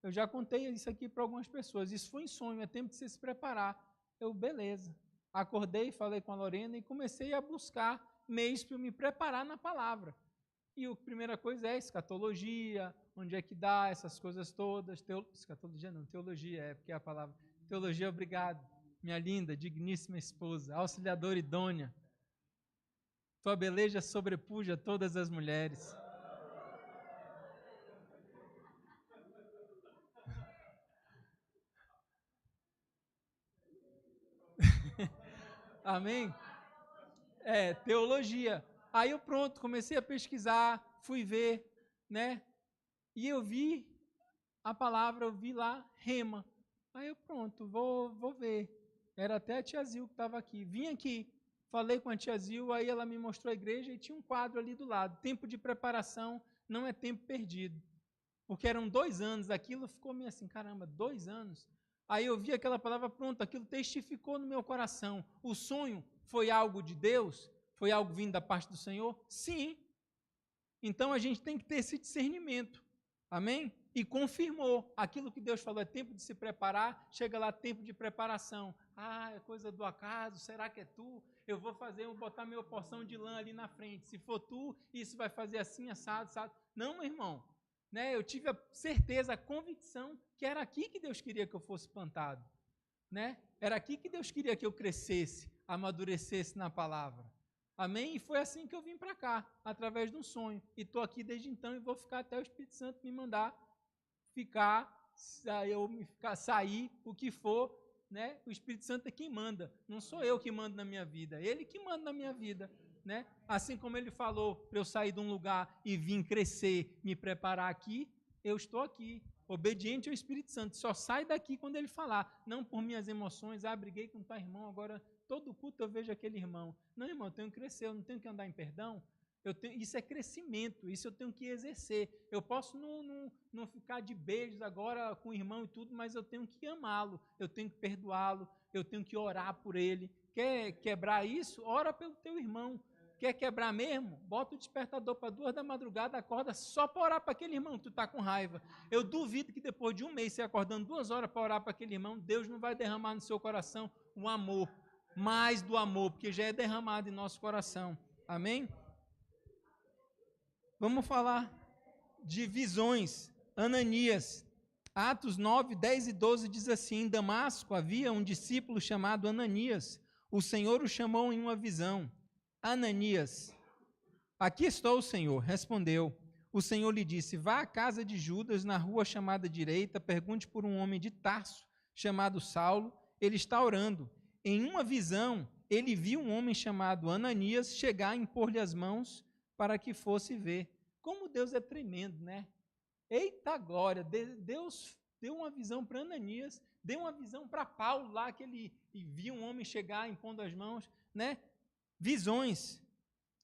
Eu já contei isso aqui para algumas pessoas. Isso foi em sonho, é tempo de você se preparar. Eu, beleza. Acordei, falei com a Lorena e comecei a buscar meios para me preparar na palavra. E a primeira coisa é escatologia, onde é que dá essas coisas todas. Escatologia não, teologia, porque é a palavra. Teologia, obrigado, minha linda, digníssima esposa, auxiliadora idônea. Tua beleza sobrepuja todas as mulheres. Amém? Teologia. Aí eu pronto, comecei a pesquisar, fui ver, né? E eu vi a palavra, eu vi lá, rema. Aí eu pronto, vou ver. Era até a tia Zil que estava aqui. Vim aqui, falei com a tia Zil, aí ela me mostrou a igreja e tinha um quadro ali do lado. Tempo de preparação não é tempo perdido. Porque eram 2 anos, aquilo ficou meio assim, caramba, 2 anos? Aí eu vi aquela palavra, pronto, aquilo testificou no meu coração. O sonho foi algo de Deus? Foi algo vindo da parte do Senhor? Sim. Então a gente tem que ter esse discernimento. Amém? E confirmou. Aquilo que Deus falou, é tempo de se preparar, chega lá, tempo de preparação. Ah, é coisa do acaso, será que é tu? Eu vou botar minha porção de lã ali na frente. Se for tu, isso vai fazer assim, assado, assado. Não, meu irmão. Né? Eu tive a certeza, a convicção que era aqui que Deus queria que eu fosse plantado. Né? Era aqui que Deus queria que eu crescesse, amadurecesse na palavra. Amém? E foi assim que eu vim para cá, através de um sonho. E estou aqui desde então e vou ficar até o Espírito Santo me mandar sair, o que for, né? O Espírito Santo é quem manda. Não sou eu que mando na minha vida, ele que manda na minha vida. Né? Assim como ele falou para eu sair de um lugar e vir crescer, me preparar aqui, eu estou aqui, obediente ao Espírito Santo. Só sai daqui quando ele falar, não por minhas emoções, briguei com o irmão, agora todo culto eu vejo aquele irmão. Não, irmão, eu tenho que crescer, eu não tenho que andar em perdão. Isso é crescimento, isso eu tenho que exercer. Eu posso não ficar de beijos agora com o irmão e tudo, mas eu tenho que amá-lo, eu tenho que perdoá-lo, eu tenho que orar por ele. Quer quebrar isso? Ora pelo teu irmão. Quer quebrar mesmo? Bota o despertador para 2 da madrugada, acorda só para orar para aquele irmão que tu está com raiva. Eu duvido que depois de 1 mês, você acordando 2 horas para orar para aquele irmão, Deus não vai derramar no seu coração o amor, mais do amor, porque já é derramado em nosso coração. Amém? Vamos falar de visões. Ananias. Atos 9, 10 e 12 diz assim: em Damasco havia um discípulo chamado Ananias. O Senhor o chamou em uma visão. Ananias. Aqui estou, Senhor, respondeu. O Senhor lhe disse: vá à casa de Judas, na rua chamada direita, pergunte por um homem de Tarso, chamado Saulo, ele está orando. Em uma visão, ele viu um homem chamado Ananias chegar e impor-lhe as mãos para que fosse ver. Como Deus é tremendo, né? Eita glória! Deus deu uma visão para Ananias, deu uma visão para Paulo lá, que ele viu um homem chegar impondo as mãos, né? Visões.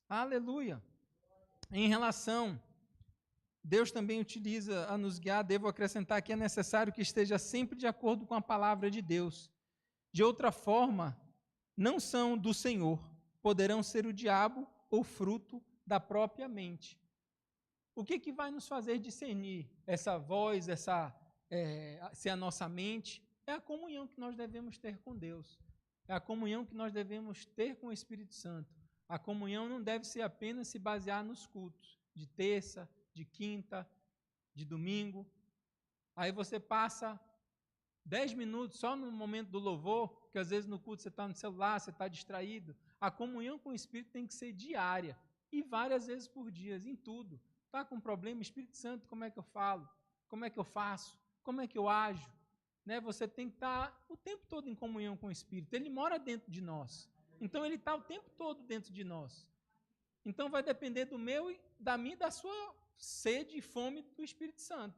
Aleluia. Em relação, Deus também utiliza a nos guiar, devo acrescentar que é necessário que esteja sempre de acordo com a palavra de Deus. De outra forma, não são do Senhor, poderão ser o diabo ou fruto da própria mente. O que vai nos fazer discernir essa voz, se é a nossa mente? É a comunhão que nós devemos ter com Deus. É a comunhão que nós devemos ter com o Espírito Santo. A comunhão não deve ser apenas se basear nos cultos, de terça, de quinta, de domingo. Aí você passa 10 minutos só no momento do louvor, porque às vezes no culto você está no celular, você está distraído. A comunhão com o Espírito tem que ser diária e várias vezes por dia, em tudo. Está com problema, Espírito Santo, como é que eu falo? Como é que eu faço? Como é que eu ajo? Né? Você tem que estar o tempo todo em comunhão com o Espírito. Ele mora dentro de nós. Então, ele está o tempo todo dentro de nós. Então, vai depender do meu, da minha e da sua sede e fome do Espírito Santo.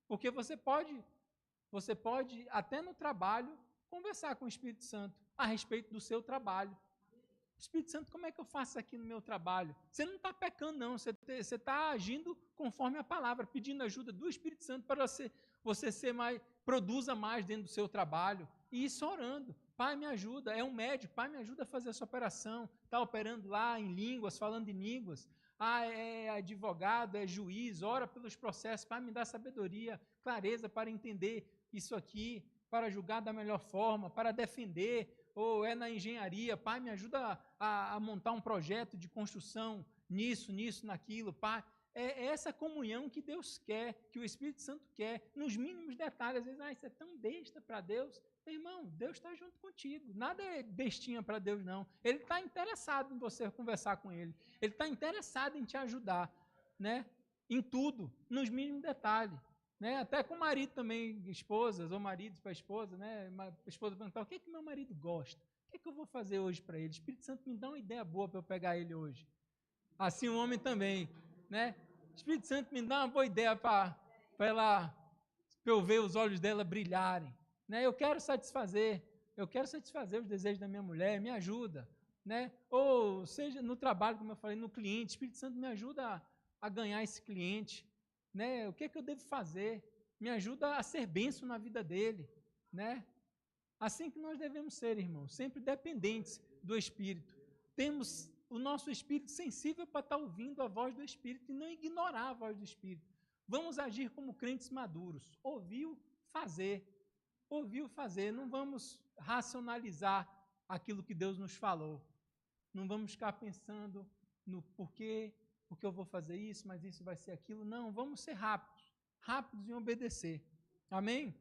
Porque você pode, até no trabalho, conversar com o Espírito Santo a respeito do seu trabalho. Espírito Santo, como é que eu faço aqui no meu trabalho? Você não está pecando, não. Você está agindo conforme a palavra, pedindo ajuda do Espírito Santo para você ser produza mais dentro do seu trabalho. E isso orando. Pai, me ajuda. É um médico. Pai, me ajuda a fazer essa operação. Está operando lá em línguas, falando em línguas. É advogado, é juiz. Ora pelos processos. Pai, me dá sabedoria, clareza para entender isso aqui, para julgar da melhor forma, para defender. Ou é na engenharia, Pai, me ajuda a montar um projeto de construção, nisso, naquilo, Pai. É essa comunhão que Deus quer, que o Espírito Santo quer, nos mínimos detalhes. Às vezes, isso é tão besta para Deus. Irmão, Deus está junto contigo. Nada é bestinha para Deus, não. Ele está interessado em você conversar com Ele. Ele está interessado em te ajudar, né? Em tudo, nos mínimos detalhes. Né? Até com o marido também, esposas, ou maridos para a esposa, né? A esposa perguntar, o que meu marido gosta? O que eu vou fazer hoje para ele? O Espírito Santo me dá uma ideia boa para eu pegar ele hoje. Assim o homem também, né? O Espírito Santo me dá uma boa ideia para eu ver os olhos dela brilharem. Né? Eu quero satisfazer os desejos da minha mulher, me ajuda. Né? Ou seja, no trabalho, como eu falei, no cliente, o Espírito Santo me ajuda a ganhar esse cliente. Né? O que eu devo fazer? Me ajuda a ser bênção na vida dele, né? Assim que nós devemos ser, irmãos, sempre dependentes do Espírito. Temos o nosso espírito sensível para estar ouvindo a voz do Espírito e não ignorar a voz do Espírito. Vamos agir como crentes maduros. Ouviu, fazer. Não vamos racionalizar aquilo que Deus nos falou. Não vamos ficar pensando no porquê, porque eu vou fazer isso, mas isso vai ser aquilo. Não, vamos ser rápidos em obedecer. Amém?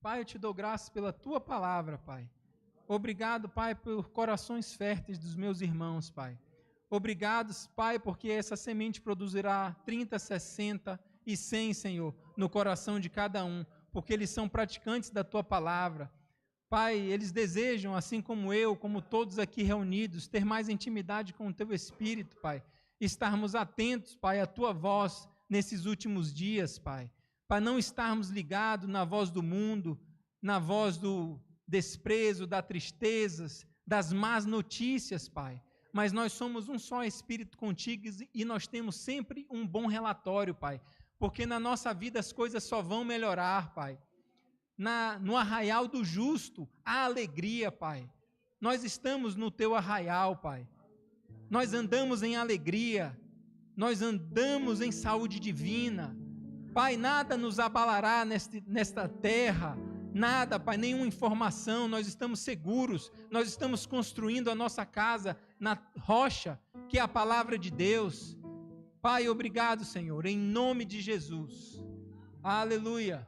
Pai, eu te dou graças pela tua palavra, Pai. Obrigado, Pai, por corações férteis dos meus irmãos, Pai. Obrigado, Pai, porque essa semente produzirá 30, 60 e 100, Senhor, no coração de cada um, porque eles são praticantes da tua palavra. Pai, eles desejam, assim como eu, como todos aqui reunidos, ter mais intimidade com o teu Espírito, Pai. Estarmos atentos, Pai, à tua voz nesses últimos dias, Pai. Para não estarmos ligados na voz do mundo, na voz do desprezo, das tristezas, das más notícias, Pai. Mas nós somos um só Espírito contigo e nós temos sempre um bom relatório, Pai. Porque na nossa vida as coisas só vão melhorar, Pai. No arraial do justo, há alegria, Pai. Nós estamos no teu arraial, Pai. Nós andamos em alegria. Nós andamos em saúde divina. Pai, nada nos abalará nesta terra. Nada, Pai, nenhuma informação. Nós estamos seguros. Nós estamos construindo a nossa casa na rocha, que é a palavra de Deus. Pai, obrigado, Senhor, em nome de Jesus. Aleluia.